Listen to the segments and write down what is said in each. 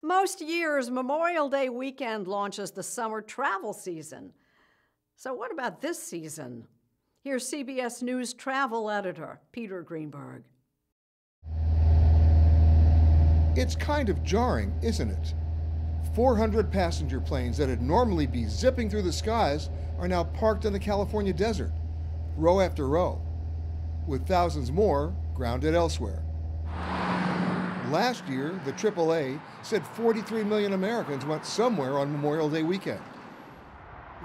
Most years, Memorial Day weekend launches the summer travel season. So what about this season? Here's CBS News travel editor Peter Greenberg. It's kind of jarring, isn't it? 400 passenger planes that'd normally be zipping through the skies are now parked in the California desert, row after row, with thousands more grounded elsewhere. Last year, the AAA said 43 million Americans went somewhere on Memorial Day weekend.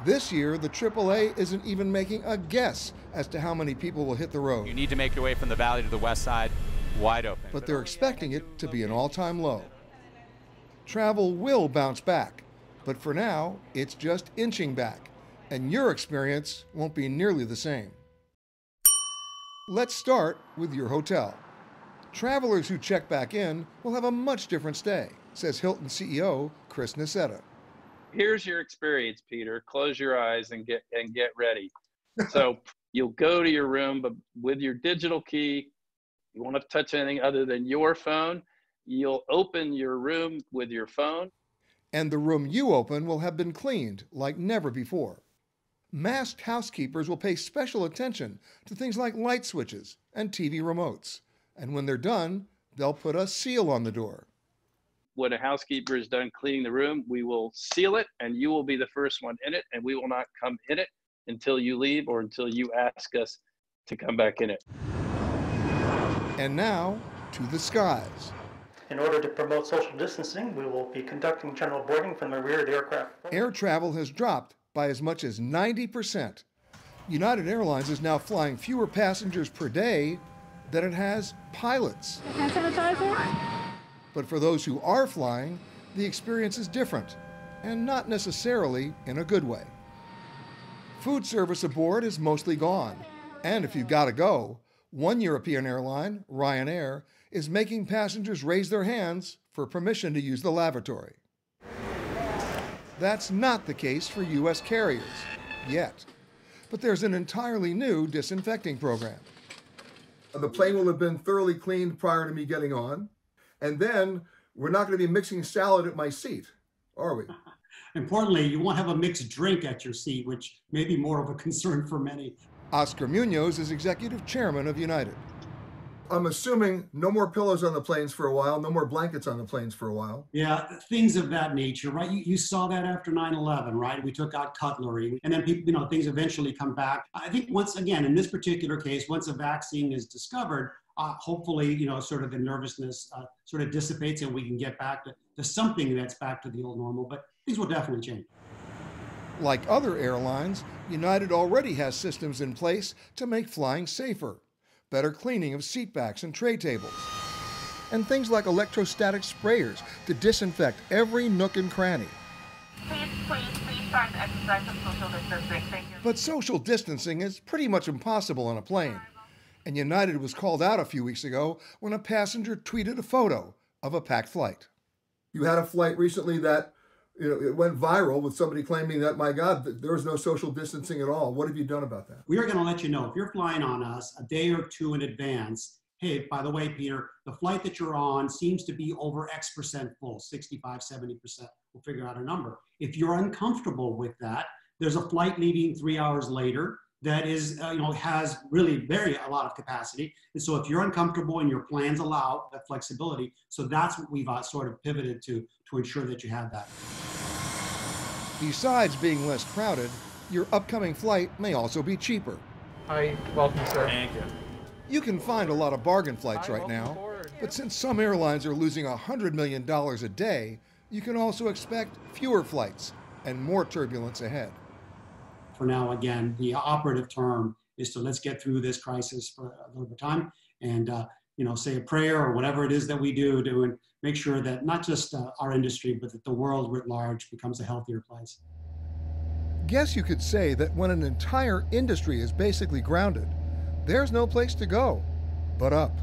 This year, the AAA isn't even making a guess as to how many people will hit the road. You need to make your way from the valley to the west side wide open. But they're expecting it to be an all-time low. Travel will bounce back, but for now, it's just inching back, and your experience won't be nearly the same. Let's start with your hotel. Travelers who check back in will have a much different stay, says Hilton CEO Chris Nassetta. Here's your experience, Peter. Close your eyes and get ready. So you'll go to your room, but with your digital key, you won't have to touch anything other than your phone. You'll open your room with your phone. And the room you open will have been cleaned like never before. Masked housekeepers will pay special attention to things like light switches and TV remotes. And when they're done, they'll put a seal on the door. When a housekeeper is done cleaning the room, we will seal it, and you will be the first one in it, and we will not come in it until you leave or until you ask us to come back in it. And now, to the skies. In order to promote social distancing, we will be conducting general boarding from the rear of the aircraft. Air travel has dropped by as much as 90%. United Airlines is now flying fewer passengers per day than it has pilots. Hand sanitizer? But for those who are flying, the experience is different, and not necessarily in a good way. Food service aboard is mostly gone, and if you've got to go, one European airline, Ryanair, is making passengers raise their hands for permission to use the lavatory. That's not the case for U.S. carriers, yet. But there's an entirely new disinfecting program. The plane will have been thoroughly cleaned prior to me getting on, and then we're not going to be mixing salad at my seat, are we? Importantly, you won't have a mixed drink at your seat, which may be more of a concern for many. Oscar Munoz is executive chairman of United. I'm assuming no more pillows on the planes for a while, no more blankets on the planes for a while. Yeah, things of that nature, right? You saw that after 9/11, right? We took out cutlery, and then people, things eventually come back. I think once again, in this particular case, once a vaccine is discovered, hopefully, sort of the nervousness sort of dissipates and we can get back to something that's back to the old normal, but things will definitely change. Like other airlines, United already has systems in place to make flying safer. Better cleaning of seat backs and tray tables, and things like electrostatic sprayers to disinfect every nook and cranny. Please start the exercise of social distancing. Thank you. But social distancing is pretty much impossible on a plane. And United was called out a few weeks ago when a passenger tweeted a photo of a packed flight. You had a flight recently that it went viral with somebody claiming that, my God, there was no social distancing at all. What have you done about that? We are going to let you know if you're flying on us a day or two in advance. Hey, by the way, Peter, the flight that you're on seems to be over X% full, 65, 70%. We'll figure out a number. If you're uncomfortable with that, there's a flight leaving 3 hours later that is, has really a lot of capacity. And so if you're uncomfortable and your plans allow that flexibility, so that's what we've sort of pivoted to ensure that you have that. Besides being less crowded, your upcoming flight may also be cheaper. Hi, welcome, sir. Thank you. You can find a lot of bargain flights right now, but since some airlines are losing $100 million a day, you can also expect fewer flights and more turbulence ahead. For now, again, the operative term is to let's get through this crisis for a little bit of time and, say a prayer or whatever it is that we do to make sure that not just our industry, but that the world writ large becomes a healthier place. Guess you could say that when an entire industry is basically grounded, there's no place to go but up.